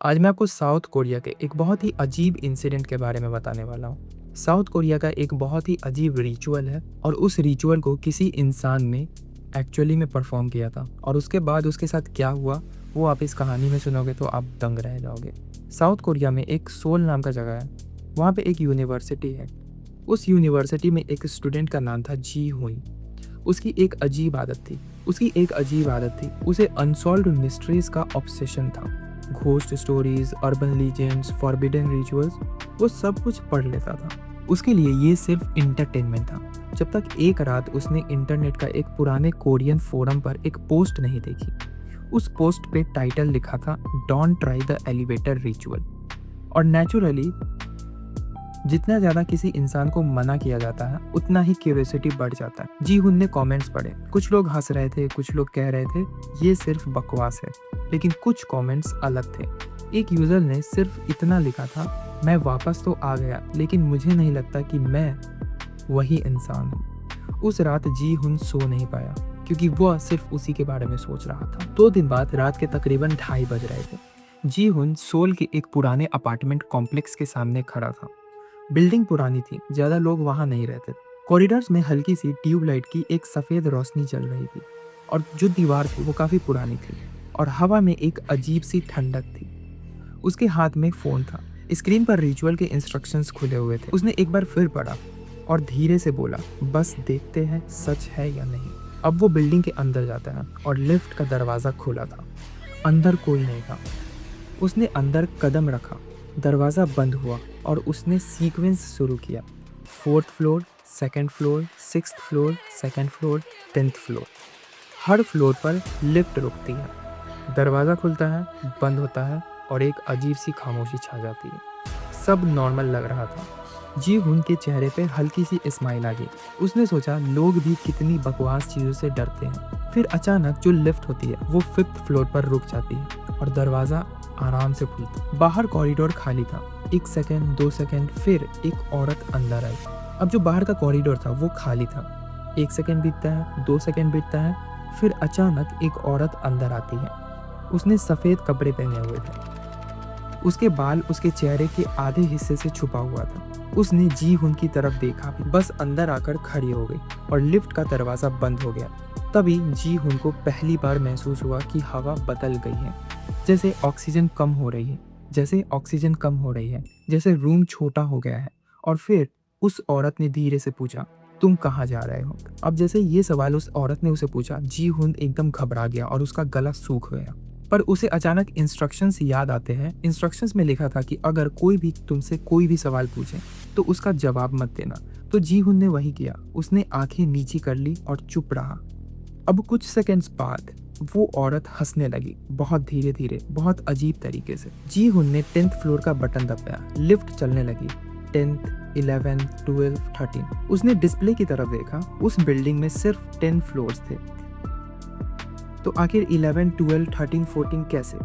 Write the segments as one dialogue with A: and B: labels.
A: आज मैं आपको साउथ कोरिया के एक बहुत ही अजीब इंसिडेंट के बारे में बताने वाला हूँ। साउथ कोरिया का एक बहुत ही अजीब रिचुअल है और उस रिचुअल को किसी इंसान ने एक्चुअली में परफॉर्म किया था और उसके बाद उसके साथ क्या हुआ वो आप इस कहानी में सुनोगे तो आप दंग रह जाओगे। साउथ कोरिया में एक सोल नाम का जगह है। वहाँ पे एक यूनिवर्सिटी है। उस यूनिवर्सिटी में एक स्टूडेंट का नाम था जी हुई। उसकी एक अजीब आदत थी। उसे अनसॉल्व्ड मिस्ट्रीज का ऑब्सेशन था। Ghost stories, urban legends, forbidden rituals, वो सब कुछ पढ़ लेता था। उसके लिए ये सिर्फ इंटरटेनमेंट था, जब तक एक रात उसने इंटरनेट का एक पुराने कोरियन फोरम पर एक पोस्ट नहीं देखी। उस पोस्ट पे टाइटल लिखा था, don't try the elevator ritual. और नेचुरली जितना ज़्यादा किसी इंसान को मना किया जाता है उतना ही क्यूरियोसिटी बढ़ जाता है। जी हुन ने कमेंट्स पढ़े। कुछ लोग हंस रहे थे, कुछ लोग कह रहे थे ये सिर्फ बकवास है, लेकिन कुछ कमेंट्स अलग थे। एक यूज़र ने सिर्फ इतना लिखा था, मैं वापस तो आ गया लेकिन मुझे नहीं लगता कि मैं वही इंसान हूँ। उस रात जी हुन सो नहीं पाया क्योंकि वह सिर्फ उसी के बारे में सोच रहा था। 2 दिन बाद रात के तकरीबन 2:30 बज रहे थे। जी हुन सोल के एक पुराने अपार्टमेंट कॉम्प्लेक्स के सामने खड़ा था। बिल्डिंग पुरानी थी, ज़्यादा लोग वहाँ नहीं रहते। कॉरिडोर्स में हल्की सी ट्यूबलाइट की एक सफ़ेद रोशनी चल रही थी और जो दीवार थी वो काफ़ी पुरानी थी और हवा में एक अजीब सी ठंडक थी। उसके हाथ में एक फ़ोन था। स्क्रीन पर रिचुअल के इंस्ट्रक्शंस खुले हुए थे। उसने एक बार फिर पढ़ा और धीरे से बोला, बस देखते हैं सच है या नहीं। अब वो बिल्डिंग के अंदर जाता है और लिफ्ट का दरवाज़ा खुला था। अंदर कोई नहीं था। उसने अंदर कदम रखा, दरवाज़ा बंद हुआ और उसने सीक्वेंस शुरू किया। 4th floor, 2nd floor, 6th floor, 2nd floor, 10th floor. हर फ्लोर पर लिफ्ट रुकती है, दरवाज़ा खुलता है, बंद होता है और एक अजीब सी खामोशी छा जाती है। सब नॉर्मल लग रहा था। जी हुन के चेहरे पे हल्की सी स्माइल आ गई। उसने सोचा लोग भी कितनी बकवास चीज़ों से डरते हैं। फिर अचानक जो लिफ्ट होती है वो 5th फ्लोर पर रुक जाती है और दरवाज़ा आराम से खुलता। बाहर कॉरिडोर खाली था। 1 सेकंड, 2 सेकंड, फिर एक औरत अंदर आई। अब जो बाहर का कॉरिडोर था वो खाली था। 1 सेकंड बीतता है, 2 सेकंड बीतता है, फिर अचानक एक औरत अंदर आती है। उसने सफ़ेद कपड़े पहने हुए थे। उसके बाल उसके चेहरे के आधे हिस्से से छुपा हुआ था। उसने जी हुन की तरफ देखा, बस अंदर आकर खड़ी हो गई और लिफ्ट का दरवाज़ा बंद हो गया। तभी जी हुन को पहली बार महसूस हुआ कि हवा बदल गई है, जैसे ऑक्सीजन कम हो रही है, जैसे रूम छोटा हो गया है। और फिर उस औरत ने धीरे से पूछा, तुम कहाँ जा रहे हो? अब जैसे ये सवाल उस औरत ने उसे पूछा, जी हुन एकदम घबरा गया और उसका गला सूख गया। पर उसे अचानक इंस्ट्रक्शंस याद आते हैं। इंस्ट्रक्शंस में लिखा था कि अगर कोई भी तुमसे कोई भी सवाल पूछे तो उसका जवाब मत देना। तो जी हुन ने वही किया। उसने आंखें नीची कर ली और चुप रहा। अब कुछ सेकंड्स बाद वो औरत हंसने लगी, बहुत धीरे धीरे, बहुत अजीब तरीके से। जी हुन ने 10th फ्लोर का बटन दबाया। लिफ्ट चलने लगी। 10th, 11, 12, 13। उसने डिस्प्ले की तरफ देखा। उस बिल्डिंग में सिर्फ 10 फ्लोर्स थे, तो आखिर 11, 12, 13, 14 कैसे?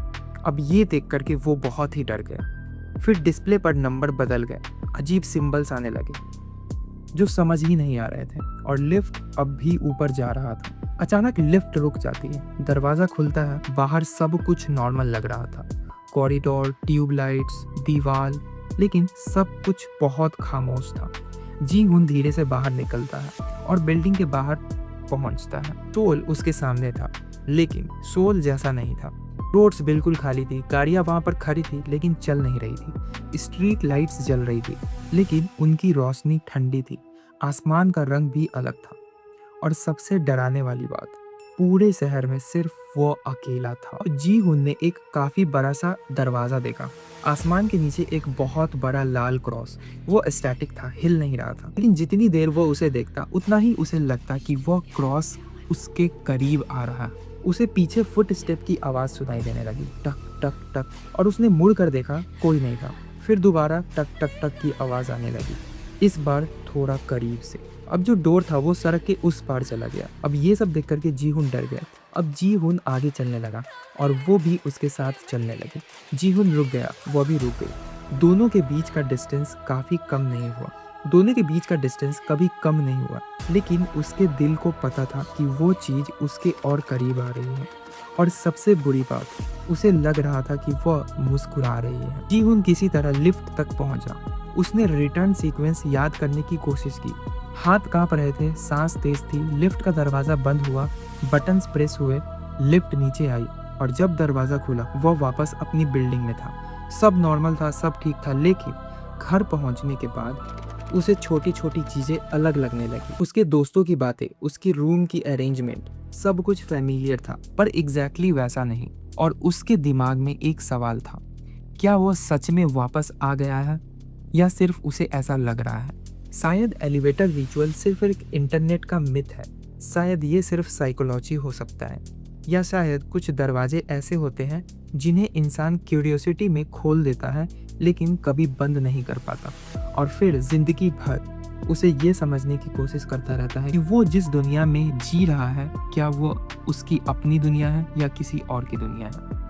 A: अब ये देख करके वो बहुत ही डर गया। फिर डिस्प्ले पर नंबर बदल गए, अजीब सिंबल्स आने लगे जो समझ ही नहीं आ रहे थे और लिफ्ट अब भी ऊपर जा रहा था। अचानक लिफ्ट रुक जाती है, दरवाज़ा खुलता है। बाहर सब कुछ नॉर्मल लग रहा था, कॉरिडोर, ट्यूबलाइट्स, दीवार, लेकिन सब कुछ बहुत खामोश था। जी हुन धीरे से बाहर निकलता है और बिल्डिंग के बाहर पहुंचता है। सोल उसके सामने था, लेकिन सोल जैसा नहीं था। रोड्स बिल्कुल खाली थी, गाड़ियां वहां पर खड़ी थी लेकिन चल नहीं रही थी। स्ट्रीट लाइट्स जल रही थी लेकिन उनकी रोशनी ठंडी थी। आसमान का रंग भी अलग था और सबसे डराने वाली बात, पूरे शहर में सिर्फ वो अकेला था। जी हुन ने एक काफी बड़ा सा दरवाजा देखा। आसमान के नीचे एक बहुत बड़ा लाल क्रॉस। वो स्टैटिक था, हिल नहीं रहा था, लेकिन जितनी देर वो उसे देखता उतना ही उसे लगता कि वो क्रॉस उसके करीब आ रहा। उसे पीछे फुट स्टेप की आवाज़ सुनाई देने लगी, टक टक टक, और उसने मुड़ कर देखा, कोई नहीं था। फिर दोबारा टक टक टक की आवाज़ आने लगी, इस बार थोड़ा करीब से। अब जो डोर था वो सड़क के उस पार चला गया। अब ये सब देख करके जी हुन डर गया। अब जी हुन आगे चलने लगा और वो भी उसके साथ चलने लगी। जी हुन रुक गया, वो भी रुक गई। दोनों के बीच का डिस्टेंस काफ़ी कम नहीं हुआ, दोनों के बीच का डिस्टेंस कभी कम नहीं हुआ, लेकिन उसके दिल को पता था कि वो चीज़ उसके और करीब आ रही है। और सबसे बुरी बात, उसे लग रहा था कि वह मुस्कुरा रही है। जीहुन किसी तरह लिफ्ट तक पहुंचा। उसने रिटर्न सीक्वेंस याद करने की कोशिश की। हाथ कांप रहे थे, सांस तेज थी। लिफ्ट का दरवाज़ा बंद हुआ, बटन्स प्रेस हुए, लिफ्ट नीचे आई और जब दरवाज़ा खुला वह वापस अपनी बिल्डिंग में था। सब नॉर्मल था, सब ठीक था, लेकिन घर पहुंचने के बाद उसे छोटी छोटी चीज़ें अलग लगने लगी। उसके दोस्तों की बातें, उसकी रूम की अरेंजमेंट, सब कुछ फैमिलियर था, पर एग्जैक्टली वैसा नहीं। और उसके दिमाग में एक सवाल था, क्या वो सच में वापस आ गया है या सिर्फ उसे ऐसा लग रहा है? शायद एलिवेटर रिचुअल सिर्फ एक इंटरनेट का मिथ है, शायद ये सिर्फ साइकोलॉजी हो सकता है, या शायद कुछ दरवाजे ऐसे होते हैं जिन्हें इंसान क्यूरियोसिटी में खोल देता है लेकिन कभी बंद नहीं कर पाता, और फिर जिंदगी भर उसे ये समझने की कोशिश करता रहता है कि वो जिस दुनिया में जी रहा है, क्या वो उसकी अपनी दुनिया है या किसी और की दुनिया है।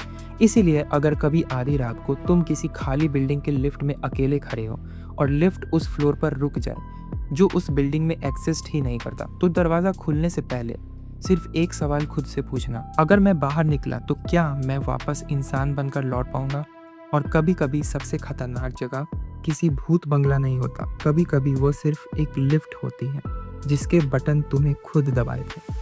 A: इसीलिए अगर कभी आधी रात को तुम किसी खाली बिल्डिंग के लिफ्ट में अकेले खड़े हो और लिफ्ट उस फ्लोर पर रुक जाए जो उस बिल्डिंग में एग्जिस्ट ही नहीं करता, तो दरवाज़ा खुलने से पहले सिर्फ एक सवाल खुद से पूछना, अगर मैं बाहर निकला तो क्या मैं वापस इंसान बनकर लौट पाऊंगा? और कभी कभी सबसे खतरनाक जगह किसी भूत बंगला नहीं होता, कभी कभी वो सिर्फ एक लिफ्ट होती है जिसके बटन तुम्हें खुद दबाए थे।